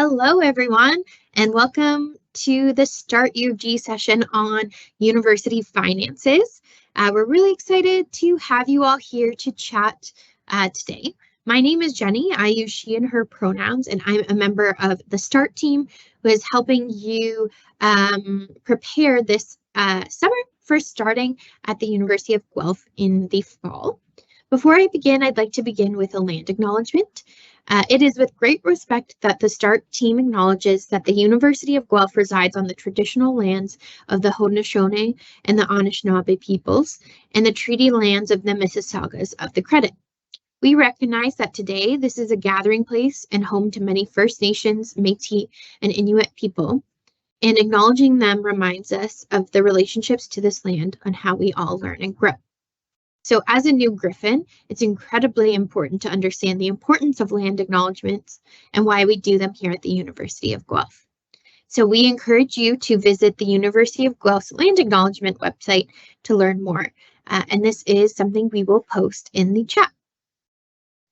Hello, everyone, and welcome to the Start U of G session on university finances. We're really excited to have you all here to chat today. My name is Jenny. I use she and her pronouns, and I'm a member of the START team who is helping you prepare this summer for starting at the University of Guelph in the fall. Before I begin, I'd like to begin with a land acknowledgement. It is with great respect that the START team acknowledges that the University of Guelph resides on the traditional lands of the Haudenosaunee and the Anishinaabe peoples and the treaty lands of the Mississaugas of the Credit. We recognize that today this is a gathering place and home to many First Nations, Métis, and Inuit people, and acknowledging them reminds us of the relationships to this land and how we all learn and grow. So as a new Griffin, it's incredibly important to understand the importance of land acknowledgements and why we do them here at the University of Guelph. So we encourage you to visit the University of Guelph's land acknowledgement website to learn more. And this is something we will post in the chat.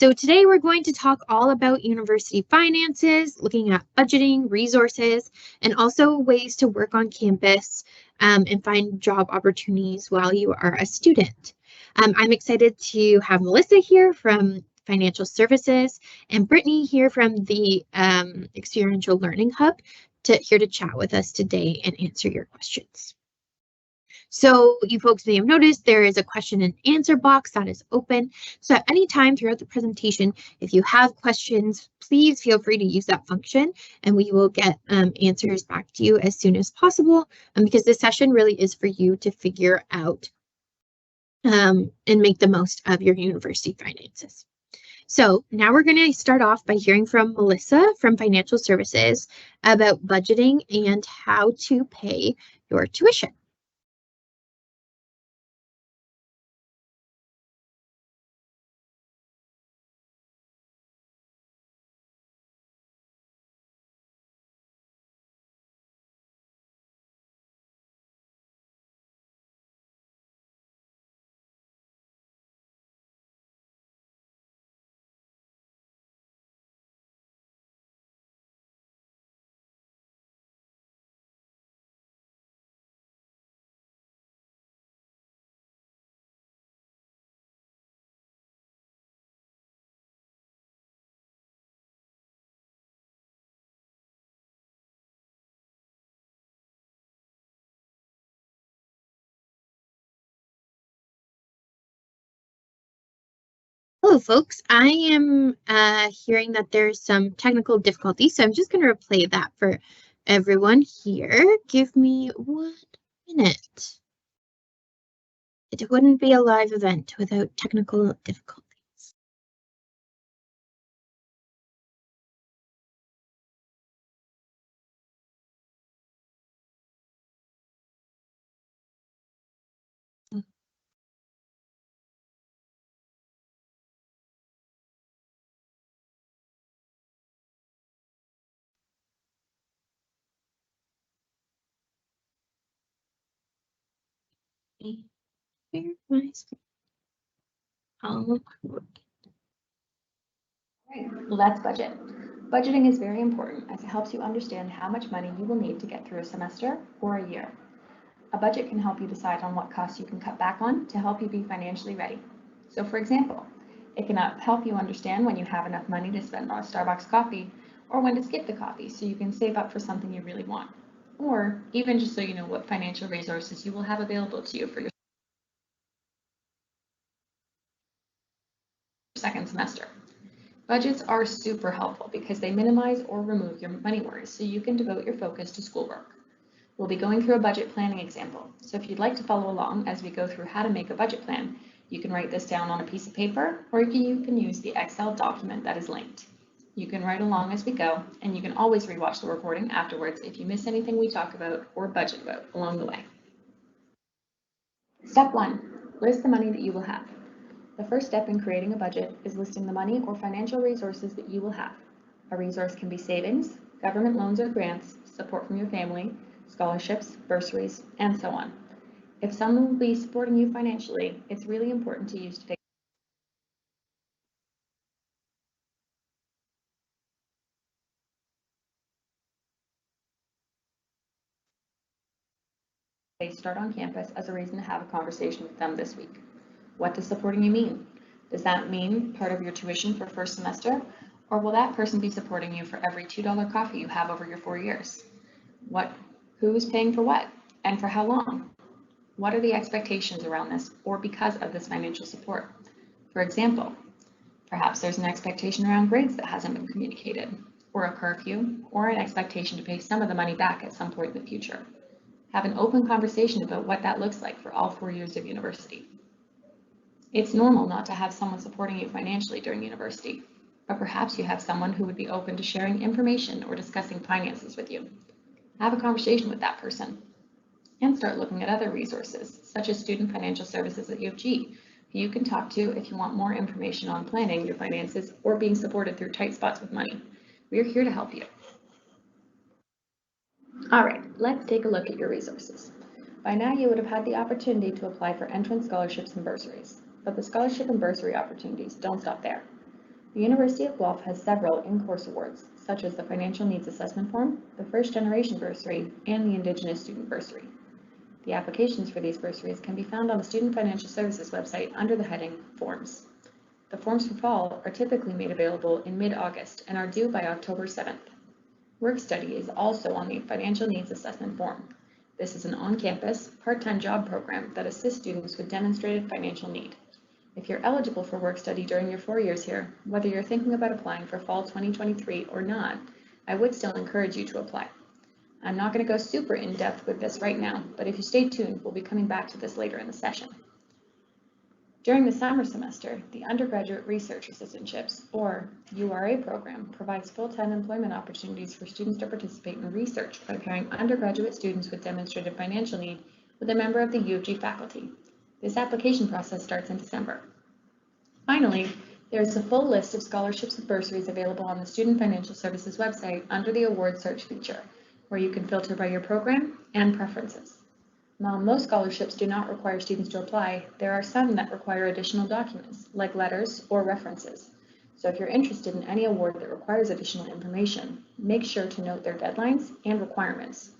So today we're going to talk all about university finances, looking at budgeting, resources, and also ways to work on campus and find job opportunities while you are a student. I'm excited to have Melissa here from Financial Services and Brittany here from the Experiential Learning Hub here to chat with us today and answer your questions. So you folks may have noticed there is a question and answer box that is open. So at any time throughout the presentation, if you have questions, please feel free to use that function and we will get answers back to you as soon as possible because this session really is for you to figure out and make the most of your university finances. So now we're going to start off by hearing from Melissa from Financial Services about budgeting and how to pay your tuition. Hello, folks. I am hearing that there's some technical difficulties, so I'm just going to replay that for everyone here. Give me 1 minute. It wouldn't be a live event without technical difficulties. Well, that's budget. Budgeting is very important as it helps you understand how much money you will need to get through a semester or a year. A budget can help you decide on what costs you can cut back on to help you be financially ready. So for example, it can help you understand when you have enough money to spend on a Starbucks coffee or when to skip the coffee so you can save up for something you really want. Or even just so you know what financial resources you will have available to you for your second semester. Budgets are super helpful because they minimize or remove your money worries so you can devote your focus to schoolwork. We'll be going through a budget planning example, so if you'd like to follow along as we go through how to make a budget plan, you can write this down on a piece of paper or you can use the Excel document that is linked. You can write along as we go, and you can always rewatch the recording afterwards if you miss anything we talk about or budget about along the way. Step 1, list the money that you will have. The first step in creating a budget is listing the money or financial resources that you will have. A resource can be savings, government loans or grants, support from your family, scholarships, bursaries, and so on. If someone will be supporting you financially, it's really important to use figures. start on campus as a reason to have a conversation with them this week. What does supporting you mean? Does that mean part of your tuition for first semester? Or will that person be supporting you for every $2 coffee you have over your 4 years? Who's paying for what and for how long? What are the expectations around this or because of this financial support? For example, perhaps there's an expectation around grades that hasn't been communicated, or a curfew, or an expectation to pay some of the money back at some point in the future. Have an open conversation about what that looks like for all 4 years of university. It's normal not to have someone supporting you financially during university, but perhaps you have someone who would be open to sharing information or discussing finances with you. Have a conversation with that person and start looking at other resources, such as Student Financial Services at U of G, who you can talk to if you want more information on planning your finances or being supported through tight spots with money. We're here to help you. All right, let's take a look at your resources. By now you would have had the opportunity to apply for entrance scholarships and bursaries, but the scholarship and bursary opportunities don't stop there. The University of Guelph has several in-course awards, such as the Financial Needs Assessment Form, the First Generation Bursary, and the Indigenous Student Bursary. The applications for these bursaries can be found on the Student Financial Services website under the heading Forms. The forms for fall are typically made available in mid-August and are due by October 7th. Work Study is also on the Financial Needs Assessment Form. This is an on-campus, part-time job program that assists students with demonstrated financial need. If you're eligible for Work Study during your 4 years here, whether you're thinking about applying for fall 2023 or not, I would still encourage you to apply. I'm not going to go super in-depth with this right now, but if you stay tuned, we'll be coming back to this later in the session. During the summer semester, the Undergraduate Research Assistantships, or URA program, provides full-time employment opportunities for students to participate in research by pairing undergraduate students with demonstrated financial need with a member of the U of G faculty. This application process starts in December. Finally, there is a full list of scholarships and bursaries available on the Student Financial Services website under the Award Search feature, where you can filter by your program and preferences. While most scholarships do not require students to apply, there are some that require additional documents, like letters or references. So if you're interested in any award that requires additional information, make sure to note their deadlines and requirements.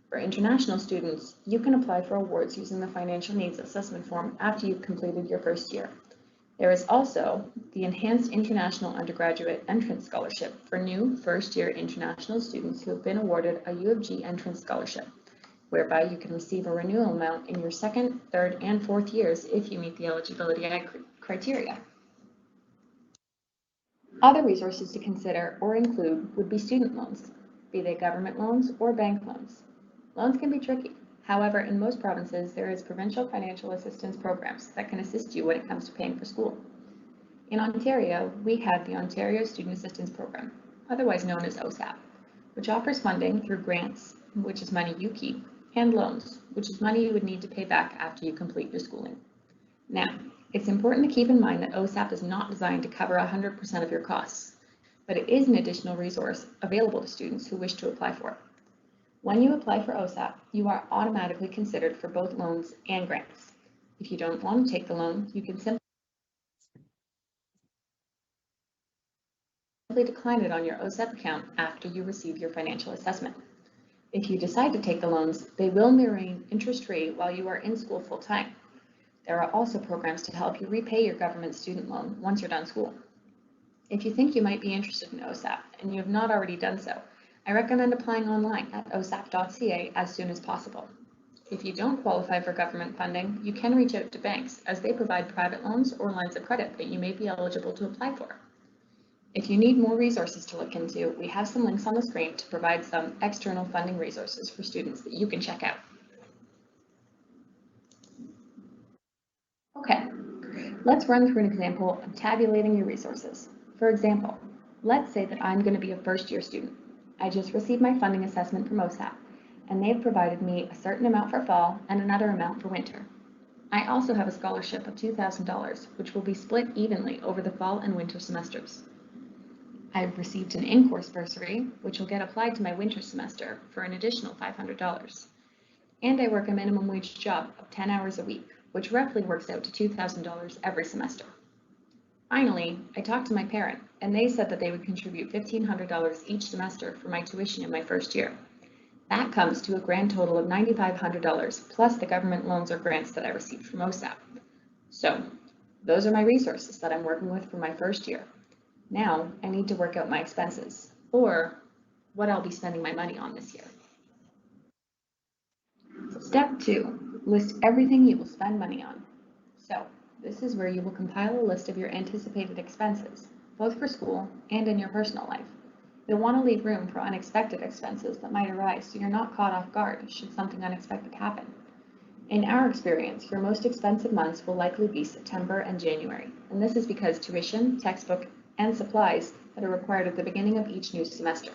For international students, you can apply for awards using the Financial Needs Assessment Form after you've completed your first year. There is also the Enhanced International Undergraduate Entrance Scholarship for new first-year international students who have been awarded a U of G entrance scholarship, whereby you can receive a renewal amount in your second, third, and fourth years if you meet the eligibility criteria. Other resources to consider or include would be student loans, be they government loans or bank loans. Loans can be tricky. However, in most provinces, there is provincial financial assistance programs that can assist you when it comes to paying for school. In Ontario, we have the Ontario Student Assistance Program, otherwise known as OSAP, which offers funding through grants, which is money you keep, and loans, which is money you would need to pay back after you complete your schooling. Now, it's important to keep in mind that OSAP is not designed to cover 100% of your costs, but it is an additional resource available to students who wish to apply for it. When you apply for OSAP, you are automatically considered for both loans and grants. If you don't want to take the loan, you can simply decline it on your OSAP account after you receive your financial assessment. If you decide to take the loans, they will remain interest-free while you are in school full-time. There are also programs to help you repay your government student loan once you're done school. If you think you might be interested in OSAP and you have not already done so, I recommend applying online at osap.ca as soon as possible. If you don't qualify for government funding, you can reach out to banks as they provide private loans or lines of credit that you may be eligible to apply for. If you need more resources to look into, we have some links on the screen to provide some external funding resources for students that you can check out. Okay, let's run through an example of tabulating your resources. For example, let's say that I'm going to be a first-year student. I just received my funding assessment from OSAP, and they've provided me a certain amount for fall and another amount for winter. I also have a scholarship of $2,000, which will be split evenly over the fall and winter semesters. I've received an in-course bursary, which will get applied to my winter semester for an additional $500. And I work a minimum wage job of 10 hours a week, which roughly works out to $2,000 every semester. Finally, I talked to my parent, and they said that they would contribute $1,500 each semester for my tuition in my first year. That comes to a grand total of $9,500 plus the government loans or grants that I received from OSAP. So those are my resources that I'm working with for my first year. Now I need to work out my expenses, or what I'll be spending my money on this year. Step 2, list everything you will spend money on. So this is where you will compile a list of your anticipated expenses, both for school and in your personal life. You'll want to leave room for unexpected expenses that might arise so you're not caught off guard should something unexpected happen. In our experience, your most expensive months will likely be September and January, and this is because tuition, textbook, and supplies that are required at the beginning of each new semester.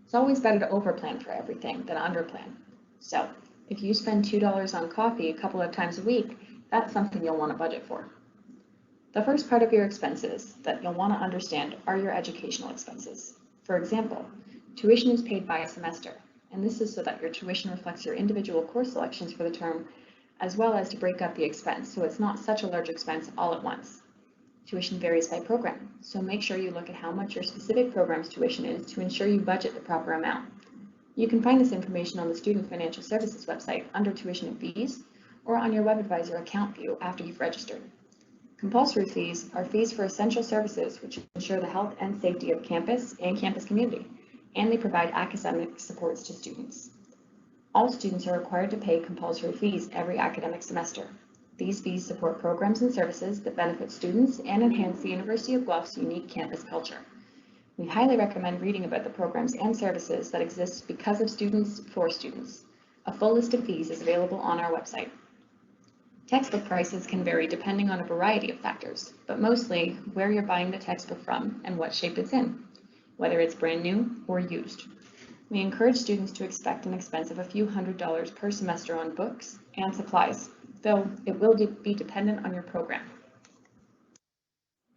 It's always better to overplan for everything than underplan. So if you spend $2 on coffee a couple of times a week, that's something you'll want to budget for. The first part of your expenses that you'll want to understand are your educational expenses. For example, tuition is paid by a semester, and this is so that your tuition reflects your individual course selections for the term, as well as to break up the expense so it's not such a large expense all at once. Tuition varies by program, so make sure you look at how much your specific program's tuition is to ensure you budget the proper amount. You can find this information on the Student Financial Services website under Tuition and Fees, or on your WebAdvisor account view after you've registered. Compulsory fees are fees for essential services which ensure the health and safety of campus and campus community, and they provide academic supports to students. All students are required to pay compulsory fees every academic semester. These fees support programs and services that benefit students and enhance the University of Guelph's unique campus culture. We highly recommend reading about the programs and services that exist because of students for students. A full list of fees is available on our website. Textbook prices can vary depending on a variety of factors, but mostly where you're buying the textbook from and what shape it's in, whether it's brand new or used. We encourage students to expect an expense of a few $100s per semester on books and supplies, though it will be dependent on your program.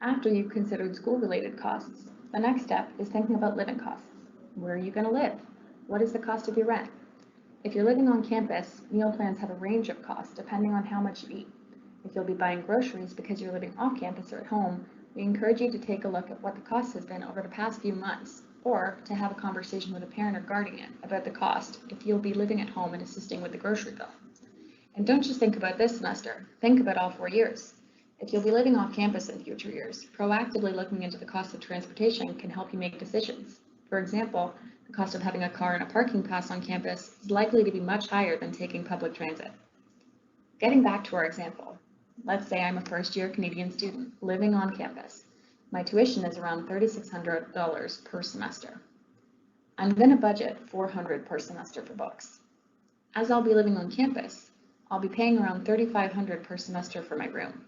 After you've considered school-related costs, the next step is thinking about living costs. Where are you going to live? What is the cost of your rent? If you're living on campus, meal plans have a range of costs depending on how much you eat. If you'll be buying groceries because you're living off campus or at home, we encourage you to take a look at what the cost has been over the past few months, or to have a conversation with a parent or guardian about the cost if you'll be living at home and assisting with the grocery bill. And don't just think about this semester, think about all 4 years. If you'll be living off campus in future years, proactively looking into the cost of transportation can help you make decisions. For example, the cost of having a car and a parking pass on campus is likely to be much higher than taking public transit. Getting back to our example, let's say I'm a first-year Canadian student living on campus. My tuition is around $3,600 per semester. I'm going to budget $400 per semester for books. As I'll be living on campus, I'll be paying around $3,500 per semester for my room.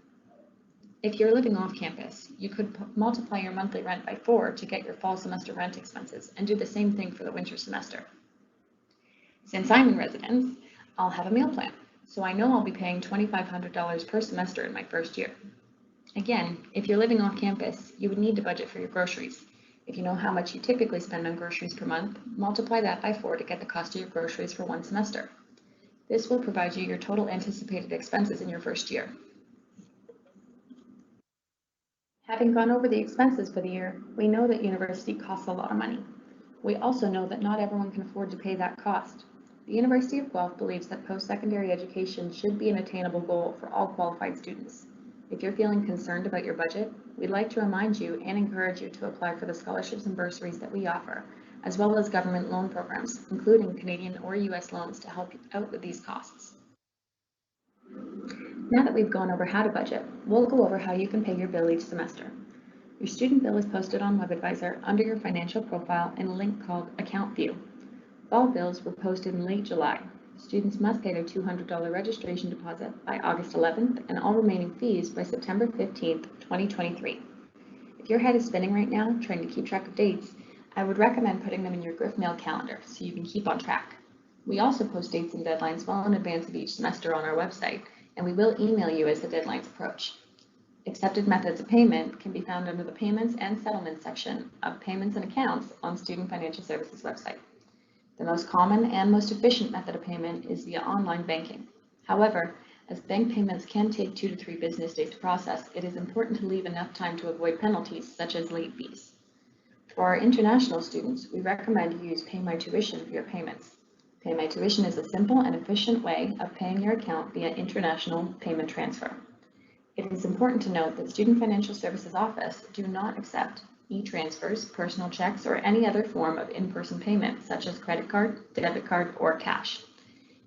If you're living off campus, you could multiply your monthly rent by 4 to get your fall semester rent expenses and do the same thing for the winter semester. Since I'm in residence, I'll have a meal plan, so I know I'll be paying $2,500 per semester in my first year. Again, if you're living off campus, you would need to budget for your groceries. If you know how much you typically spend on groceries per month, multiply that by 4 to get the cost of your groceries for one semester. This will provide you your total anticipated expenses in your first year. Having gone over the expenses for the year, we know that university costs a lot of money. We also know that not everyone can afford to pay that cost. The University of Guelph believes that post-secondary education should be an attainable goal for all qualified students. If you're feeling concerned about your budget, we'd like to remind you and encourage you to apply for the scholarships and bursaries that we offer, as well as government loan programs, including Canadian or US loans to help you out with these costs. Now that we've gone over how to budget, we'll go over how you can pay your bill each semester. Your student bill is posted on WebAdvisor under your financial profile in a link called Account View. Fall bills were posted in late July. Students must pay their $200 registration deposit by August 11th and all remaining fees by September 15th, 2023. If your head is spinning right now, trying to keep track of dates, I would recommend putting them in your GriffMail calendar so you can keep on track. We also post dates and deadlines well in advance of each semester on our website, and we will email you as the deadlines approach. Accepted methods of payment can be found under the Payments and Settlements section of Payments and Accounts on Student Financial Services website. The most common and most efficient method of payment is via online banking. However, as bank payments can take 2 to 3 business days to process, it is important to leave enough time to avoid penalties such as late fees. For our international students, we recommend you use Pay My Tuition for your payments. Pay My Tuition is a simple and efficient way of paying your account via international payment transfer. It is important to note that Student Financial Services Office do not accept e-transfers, personal checks, or any other form of in-person payment, such as credit card, debit card, or cash.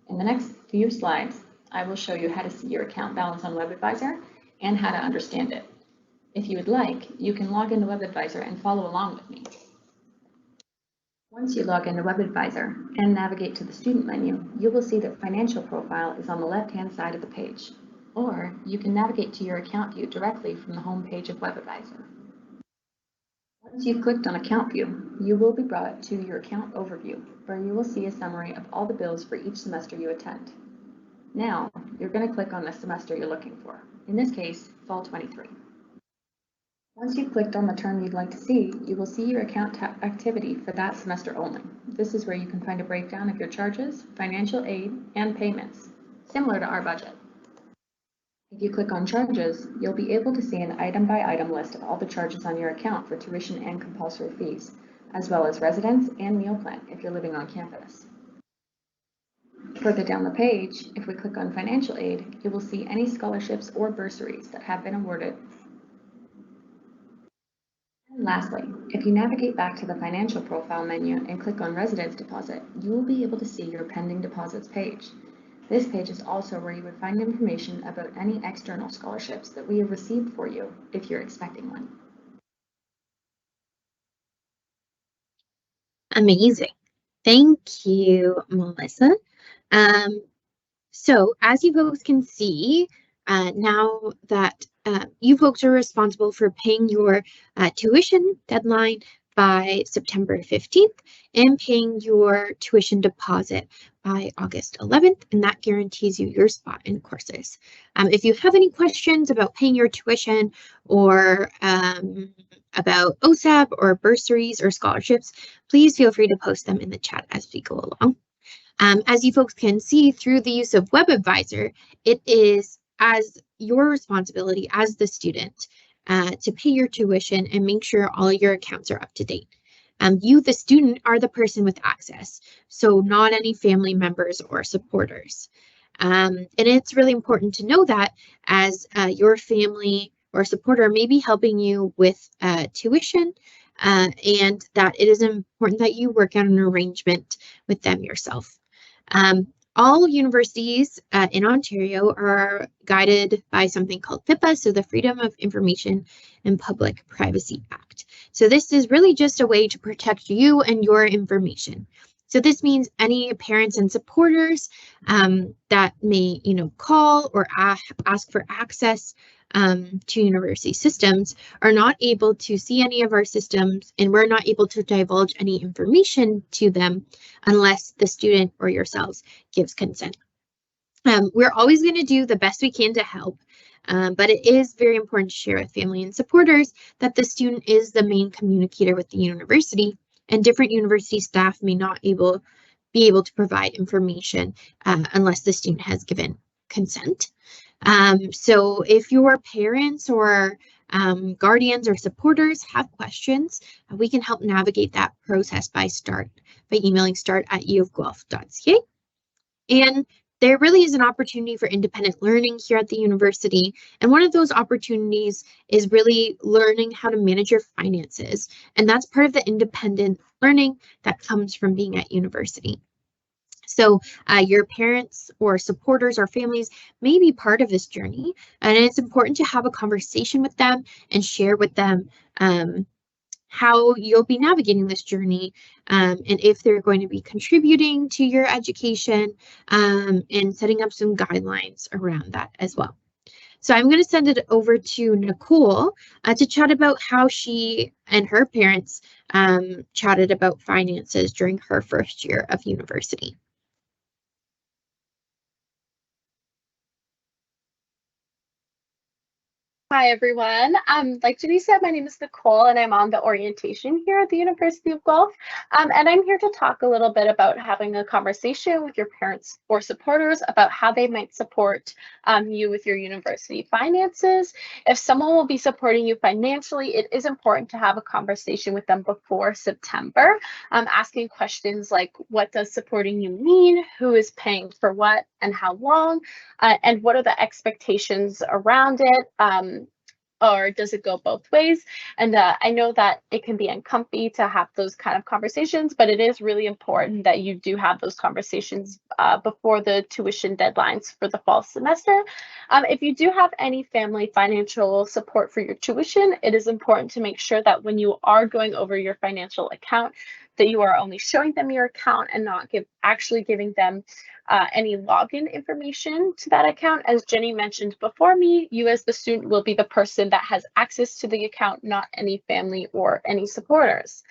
In the next few slides, I will show you how to see your account balance on WebAdvisor and how to understand it. If you would like, you can log into WebAdvisor and follow along with me. Once you log into WebAdvisor and navigate to the student menu, you will see that Financial Profile is on the left-hand side of the page, or you can navigate to your account view directly from the home page of WebAdvisor. Once you've clicked on Account View, you will be brought to your account overview, where you will see a summary of all the bills for each semester you attend. Now, you're going to click on the semester you're looking for, in this case, Fall 23. Once you've clicked on the term you'd like to see, you will see your account activity for that semester only. This is where you can find a breakdown of your charges, financial aid, and payments, similar to our budget. If you click on Charges, you'll be able to see an item-by-item list of all the charges on your account for tuition and compulsory fees, as well as residence and meal plan if you're living on campus. Further down the page, if we click on Financial Aid, you will see any scholarships or bursaries that have been awarded. And lastly, if you navigate back to the Financial Profile menu and click on Residence Deposit, you will be able to see your pending deposits page. This page is also where you would find information about any external scholarships that we have received for you if you're expecting one. Amazing. Thank you, Melissa. So as you folks can see, now that you folks are responsible for paying your tuition deadline by September 15th and paying your tuition deposit by August 11th, and that guarantees you your spot in courses. If you have any questions about paying your tuition or about OSAP or bursaries or scholarships, please feel free to post them in the chat as we go along. As you folks can see through the use of WebAdvisor, it is as your responsibility as the student to pay your tuition and make sure all your accounts are up to date. You, the student, are the person with access, so not any family members or supporters. And it's really important to know that as your family or supporter may be helping you with tuition, and that it is important that you work out an arrangement with them yourself. All universities in Ontario are guided by something called FIPPA, so the Freedom of Information and Public Privacy Act. So this is really just a way to protect you and your information. So this means any parents and supporters that may, call or ask for access to university systems are not able to see any of our systems, and we're not able to divulge any information to them unless the student or yourselves gives consent. We're always going to do the best we can to help, but it is very important to share with family and supporters that the student is the main communicator with the university, and different university staff may not be able to provide information unless the student has given consent. So if your parents or guardians or supporters have questions, we can help navigate that process by emailing start@uofguelph.ca. And there really is an opportunity for independent learning here at the university. And one of those opportunities is really learning how to manage your finances. And that's part of the independent learning that comes from being at university. So your parents or supporters or families may be part of this journey, and it's important to have a conversation with them and share with them how you'll be navigating this journey, and if they're going to be contributing to your education, and setting up some guidelines around that as well. So I'm going to send it over to Nicole to chat about how she and her parents chatted about finances during her first year of university. Hi, everyone. Like Jenny said, my name is Nicole, and I'm on the orientation here at the University of Guelph. And I'm here to talk a little bit about having a conversation with your parents or supporters about how they might support you with your university finances. If someone will be supporting you financially, it is important to have a conversation with them before September, asking questions like, what does supporting you mean? Who is paying for what and how long? And what are the expectations around it? Or does it go both ways? And I know that it can be uncomfy to have those kind of conversations, but it is really important that you do have those conversations before the tuition deadlines for the fall semester. If you do have any family financial support for your tuition, it is important to make sure that when you are going over your financial account, that you are only showing them your account and not actually giving them any login information to that account. As Jenny mentioned before me, you as the student will be the person that has access to the account, not any family or any supporters.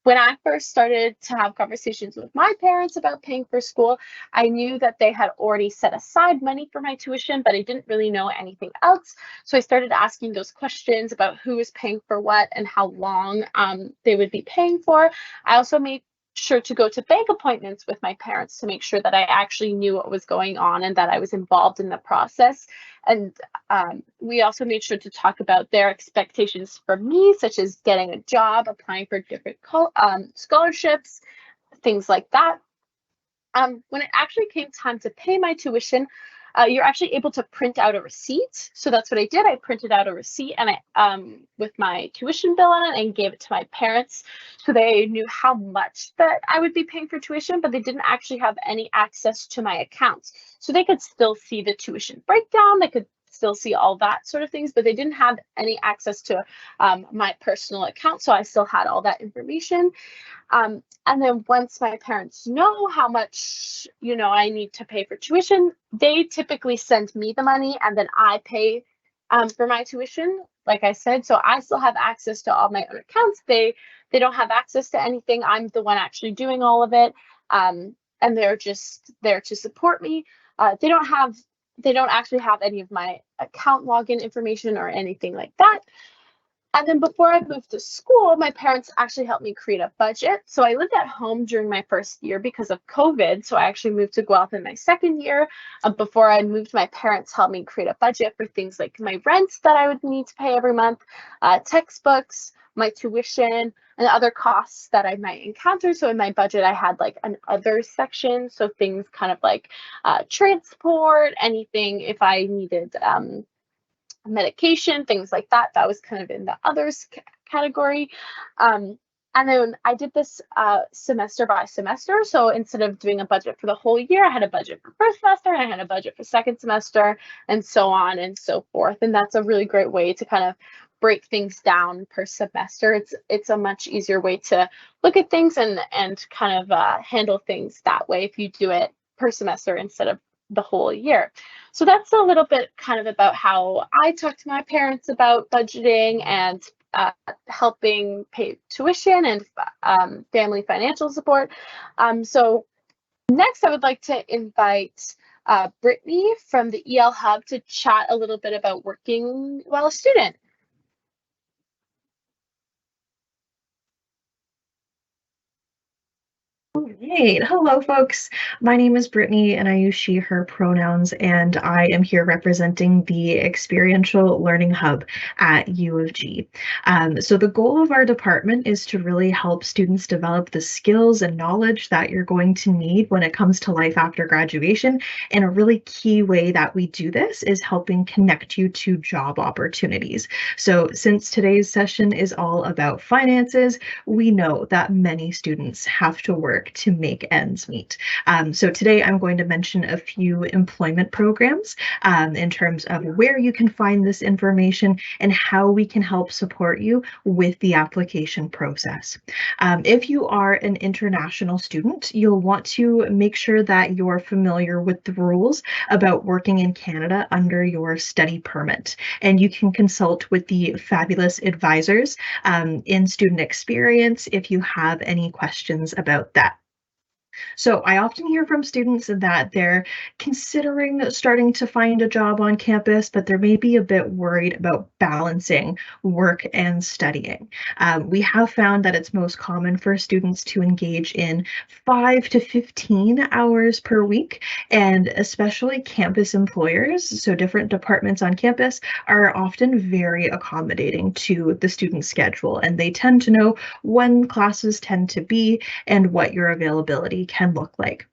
When I first started to have conversations with my parents about paying for school, I knew that they had already set aside money for my tuition, but I didn't really know anything else. So I started asking those questions about who was paying for what and how long they would be paying for. I also made sure to go to bank appointments with my parents to make sure that I actually knew what was going on and that I was involved in the process. And we also made sure to talk about their expectations for me, such as getting a job, applying for different scholarships, things like that. When it actually came time to pay my tuition, you're actually able to print out a receipt. So that's what I did. I printed out a receipt and with my tuition bill on it and gave it to my parents. So they knew how much that I would be paying for tuition, but they didn't actually have any access to my accounts. So they could still see the tuition breakdown. They could still see all that sort of things, but they didn't have any access to my personal account. So I still had all that information. And then once my parents know how much, I need to pay for tuition, they typically send me the money and then I pay for my tuition, like I said. So I still have access to all my own accounts. They don't have access to anything. I'm the one actually doing all of it. And they're just there to support me. They don't actually have any of my account login information or anything like that. And then before I moved to school, my parents actually helped me create a budget. So I lived at home during my first year because of COVID. So I actually moved to Guelph in my second year. Before I moved, my parents helped me create a budget for things like my rent that I would need to pay every month, textbooks, my tuition, and other costs that I might encounter. So in my budget, I had like an other section. So things kind of like transport, anything if I needed medication, things like that. That was kind of in the others category. And then I did this semester by semester. So instead of doing a budget for the whole year, I had a budget for first semester, and I had a budget for second semester, and so on and so forth. And that's a really great way to kind of break things down per semester. It's a much easier way to look at things and kind of handle things that way if you do it per semester instead of the whole year. So that's a little bit kind of about how I talk to my parents about budgeting and helping pay tuition and family financial support. So next, I would like to invite Brittany from the EL Hub to chat a little bit about working while a student. Great. Hello, folks. My name is Brittany, and I use she, her pronouns, and I am here representing the Experiential Learning Hub at U of G. So the goal of our department is to really help students develop the skills and knowledge that you're going to need when it comes to life after graduation. And a really key way that we do this is helping connect you to job opportunities. So since today's session is all about finances, we know that many students have to work to make ends meet. So today I'm going to mention a few employment programs in terms of where you can find this information and how we can help support you with the application process. If you are an international student, you'll want to make sure that you're familiar with the rules about working in Canada under your study permit. And you can consult with the fabulous advisors in Student Experience if you have any questions about that. So I often hear from students that they're considering starting to find a job on campus, but they're maybe a bit worried about balancing work and studying. We have found that it's most common for students to engage in 5 to 15 hours per week, and especially campus employers, so different departments on campus, are often very accommodating to the student schedule, and they tend to know when classes tend to be and what your availability can look like.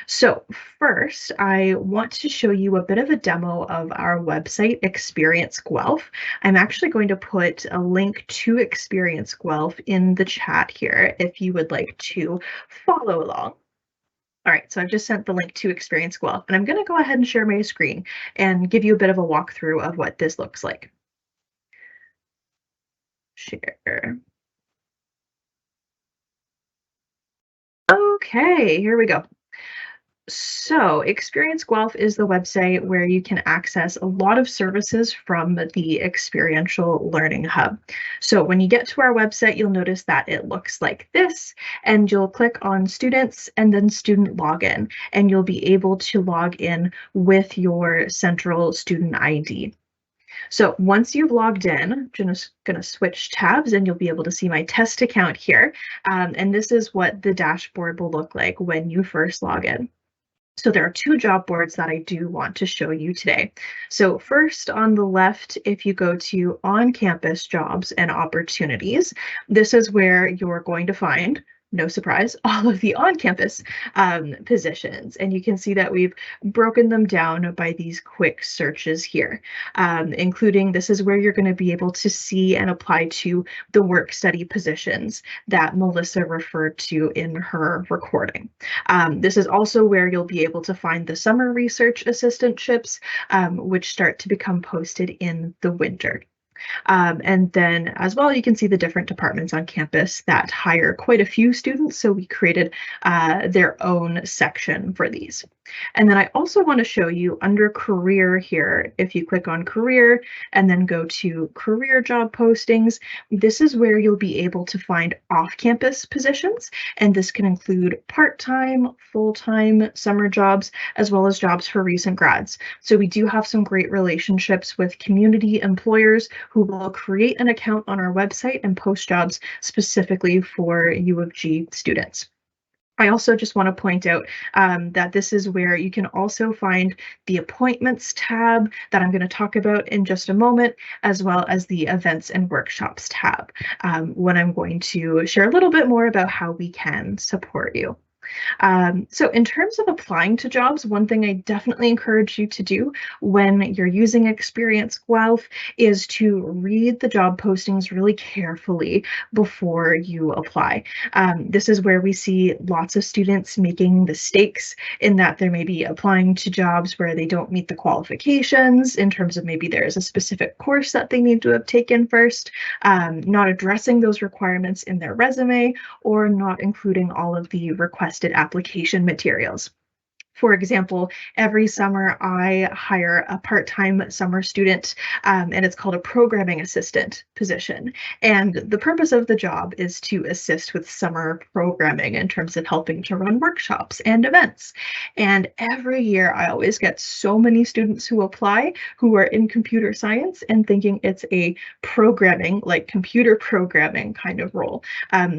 So first, I want to show you a bit of a demo of our website, Experience Guelph. I'm actually going to put a link to Experience Guelph in the chat here if you would like to follow along. All right, so I've just sent the link to Experience Guelph, and I'm going to go ahead and share my screen and give you a bit of a walkthrough of what this looks like. Share. Okay, here we go. So Experience Guelph is the website where you can access a lot of services from the Experiential Learning Hub. So when you get to our website, you'll notice that it looks like this, and you'll click on Students and then Student Login, and you'll be able to log in with your central student ID. So once you've logged in, I'm just going to switch tabs and you'll be able to see my test account here. And this is what the dashboard will look like when you first log in. So there are two job boards that I do want to show you today. So first on the left, if you go to on-campus jobs and opportunities, this is where you're going to find, no surprise, all of the on-campus positions. And you can see that we've broken them down by these quick searches here, including this is where you're going to be able to see and apply to the work study positions that Melissa referred to in her recording. This is also where you'll be able to find the summer research assistantships, which start to become posted in the winter. And then as well, you can see the different departments on campus that hire quite a few students. So we created their own section for these. And then I also want to show you under career here, if you click on career and then go to career job postings, this is where you'll be able to find off-campus positions. And this can include part-time, full-time, summer jobs, as well as jobs for recent grads. So we do have some great relationships with community employers who will create an account on our website and post jobs specifically for U of G students. I also just want to point out that this is where you can also find the appointments tab that I'm going to talk about in just a moment, as well as the events and workshops tab, when I'm going to share a little bit more about how we can support you. So in terms of applying to jobs, one thing I definitely encourage you to do when you're using Experience Guelph is to read the job postings really carefully before you apply. This is where we see lots of students making mistakes in that they may be applying to jobs where they don't meet the qualifications in terms of maybe there's a specific course that they need to have taken first, not addressing those requirements in their resume, or not including all of the requested application materials. For example, every summer I hire a part-time summer student, and it's called a programming assistant position. And the purpose of the job is to assist with summer programming in terms of helping to run workshops and events. And every year I always get so many students who apply who are in computer science and thinking it's a programming, like computer programming kind of role.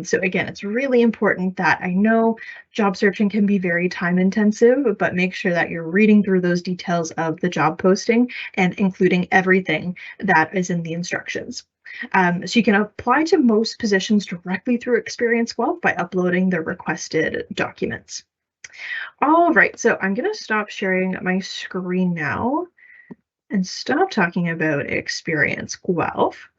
So again, it's really important that I know job searching can be very time intensive, but make sure that you're reading through those details of the job posting and including everything that is in the instructions. So you can apply to most positions directly through Experience Guelph by uploading the requested documents. All right, so I'm going to stop sharing my screen now and stop talking about Experience Guelph.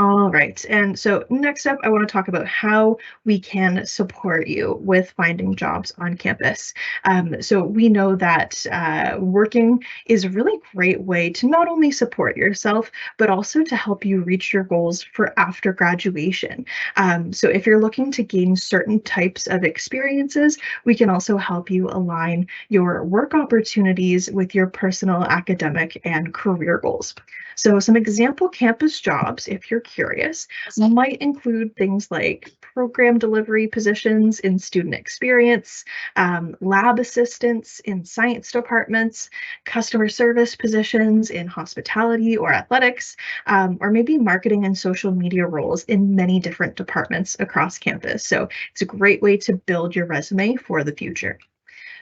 All right, and so next up, I want to talk about how we can support you with finding jobs on campus. So we know that working is a really great way to not only support yourself, but also to help you reach your goals for after graduation. So if you're looking to gain certain types of experiences, we can also help you align your work opportunities with your personal, academic, and career goals. So some example campus jobs, if you're curious, curious, might include things like program delivery positions in student experience, lab assistants in science departments, customer service positions in hospitality or athletics, or maybe marketing and social media roles in many different departments across campus. So it's a great way to build your resume for the future.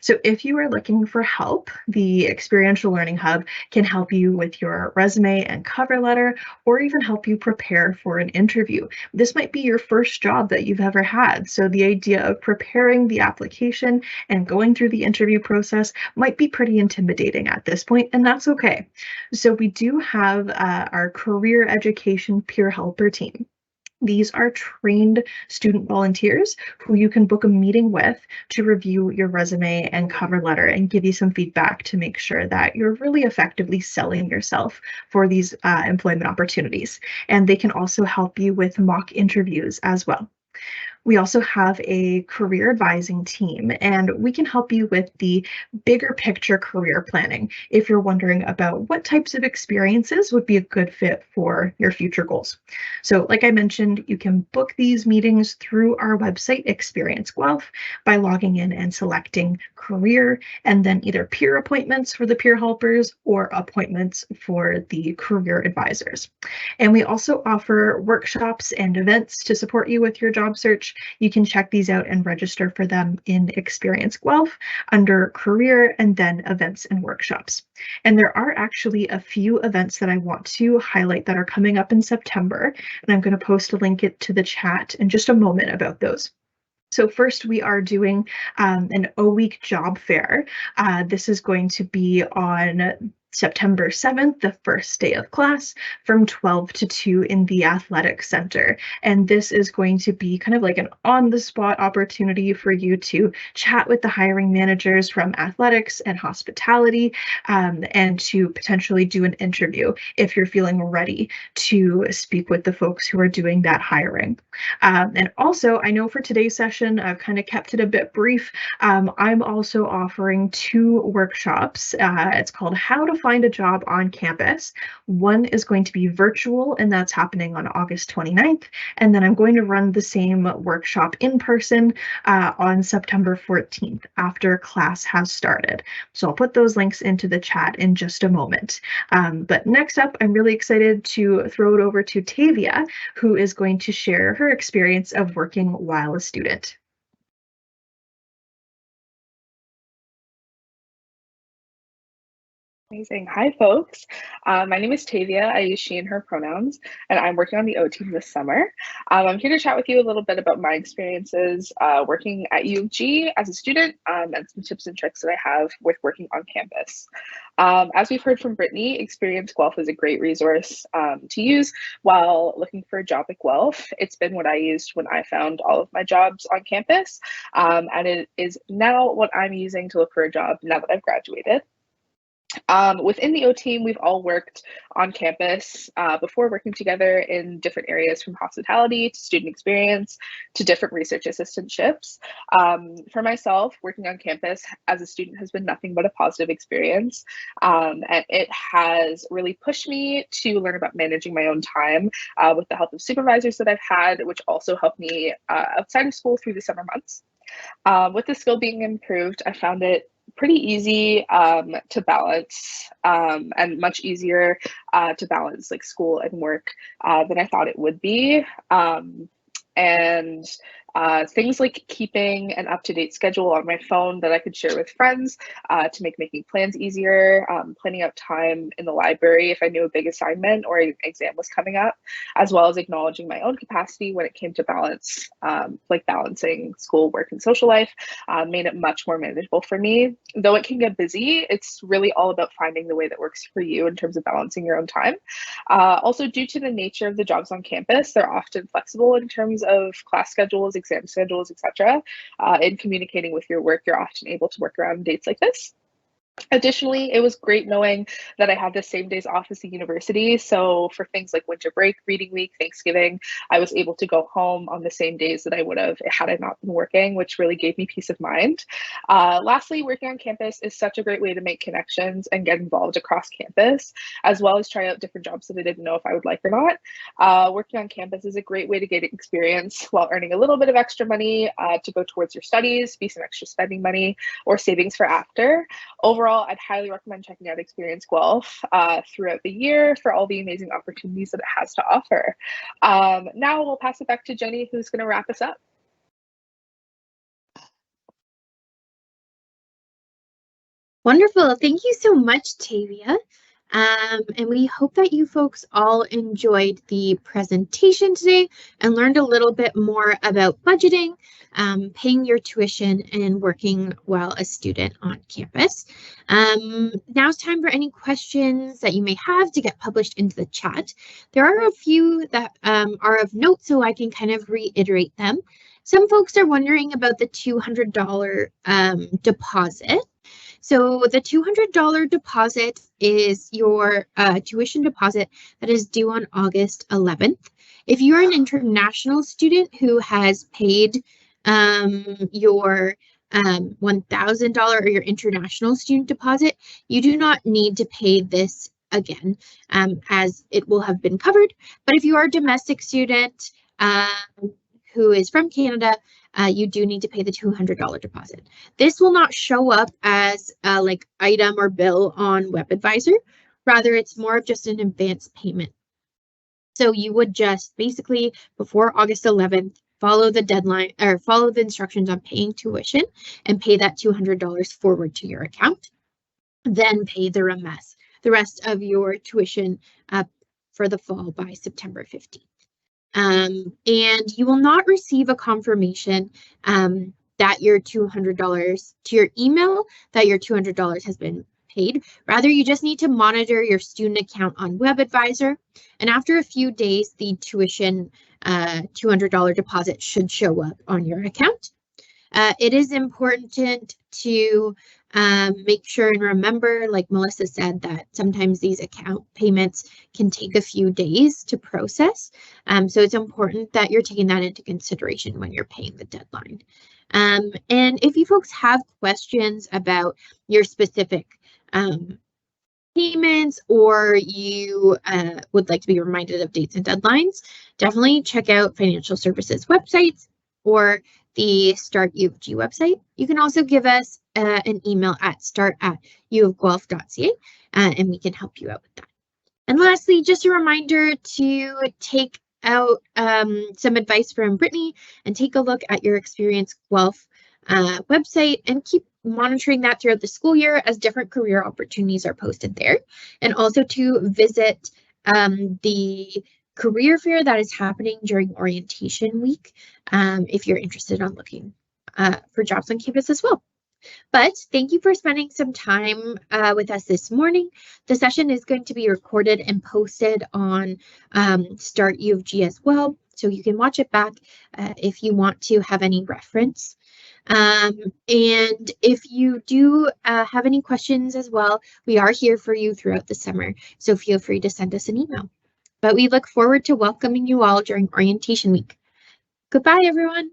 So if you are looking for help, the Experiential Learning Hub can help you with your resume and cover letter, or even help you prepare for an interview. This might be your first job that you've ever had. So the idea of preparing the application and going through the interview process might be pretty intimidating at this point, and that's okay. So we do have our career education peer helper team. These are trained student volunteers who you can book a meeting with to review your resume and cover letter and give you some feedback to make sure that you're really effectively selling yourself for these employment opportunities. And they can also help you with mock interviews as well. We also have a career advising team, and we can help you with the bigger picture career planning if you're wondering about what types of experiences would be a good fit for your future goals. So like I mentioned, you can book these meetings through our website, Experience Guelph, by logging in and selecting career, and then either peer appointments for the peer helpers or appointments for the career advisors. And we also offer workshops and events to support you with your job search. You can check these out and register for them in Experience Guelph under career and then events and workshops. And there are actually a few events that I want to highlight that are coming up in September, and I'm going to post a link to the chat in just a moment about those. So first, we are doing an O-Week job fair. This is going to be on September 7th, the first day of class, from 12 to 2 in the Athletic Center. And this is going to be kind of like an on-the-spot opportunity for you to chat with the hiring managers from athletics and hospitality, and to potentially do an interview if you're feeling ready to speak with the folks who are doing that hiring. And also, I know for today's session, I've kind of kept it a bit brief. I'm also offering 2 workshops. It's called How to Find a Job on Campus. One is going to be virtual, and that's happening on August 29th. And then I'm going to run the same workshop in person on September 14th after class has started. So I'll put those links into the chat in just a moment. But next up, I'm really excited to throw it over to Tavia, who is going to share her experience of working while a student. Amazing. Hi, folks. My name is Tavia. I use she and her pronouns, and I'm working on the O team this summer. I'm here to chat with you a little bit about my experiences working at U of G as a student, and some tips and tricks that I have with working on campus. As we've heard from Brittany, Experience Guelph is a great resource to use while looking for a job at Guelph. It's been what I used when I found all of my jobs on campus, and it is now what I'm using to look for a job now that I've graduated. Within the O team, we've all worked on campus before, working together in different areas from hospitality to student experience to different research assistantships. For myself, working on campus as a student has been nothing but a positive experience. And it has really pushed me to learn about managing my own time with the help of supervisors that I've had, which also helped me outside of school through the summer months. With the skill being improved, I found it pretty easy to balance and much easier to balance like school and work than I thought it would be. And things like keeping an up-to-date schedule on my phone that I could share with friends to make making plans easier, planning out time in the library if I knew a big assignment or an exam was coming up, as well as acknowledging my own capacity when it came to balance, like balancing school, work, and social life, made it much more manageable for me. Though it can get busy, it's really all about finding the way that works for you in terms of balancing your own time. Also, due to the nature of the jobs on campus, they're often flexible in terms of class schedules, exam schedules, etc. In communicating with your work, you're often able to work around dates like this. Additionally, it was great knowing that I had the same days off as the university. So for things like winter break, reading week, Thanksgiving, I was able to go home on the same days that I would have had I not been working, which really gave me peace of mind. Lastly, working on campus is such a great way to make connections and get involved across campus, as well as try out different jobs that I didn't know if I would like or not. Working on campus is a great way to get experience while earning a little bit of extra money to go towards your studies, be some extra spending money or savings for after. Overall, I'd highly recommend checking out Experience Guelph throughout the year for all the amazing opportunities that it has to offer. Now we'll pass it back to Jenny, who's going to wrap us up. Wonderful. Thank you so much, Tavia. And we hope that you folks all enjoyed the presentation today and learned a little bit more about budgeting, paying your tuition, and working while a student on campus. Now it's time for any questions that you may have to get published into the chat. There are a few that are of note, so I can kind of reiterate them. Some folks are wondering about the $200 deposit. So the $200 deposit is your tuition deposit that is due on August 11th. If you're an international student who has paid your $1,000 or your international student deposit, you do not need to pay this again, as it will have been covered. But if you are a domestic student who is from Canada, you do need to pay the $200 deposit. This will not show up as like item or bill on WebAdvisor. Rather, it's more of just an advance payment. So you would just basically, before August 11th, follow the deadline or follow the instructions on paying tuition and pay that $200 forward to your account. Then pay the rest of your tuition for the fall by September 15th. And you will not receive a confirmation that your $200 to your email that your $200 has been paid. Rather, you just need to monitor your student account on WebAdvisor, and after a few days, the tuition $200 deposit should show up on your account. It is important to make sure and remember, like Melissa said, that sometimes these account payments can take a few days to process. So it's important that you're taking that into consideration when you're paying the deadline. And if you folks have questions about your specific payments, or you would like to be reminded of dates and deadlines, definitely check out financial services websites or the Start U of G website. You can also give us an email at start@uofguelph.ca and we can help you out with that. And lastly, just a reminder to take out some advice from Brittany and take a look at your Experience Guelph website and keep monitoring that throughout the school year as different career opportunities are posted there. And also to visit the career fair that is happening during orientation week if you're interested in looking for jobs on campus as well. But thank you for spending some time with us this morning. The session is going to be recorded and posted on Start U of G as well, so you can watch it back if you want to have any reference. And if you do have any questions as well, we are here for you throughout the summer, so feel free to send us an email. But we look forward to welcoming you all during orientation week. Goodbye, everyone.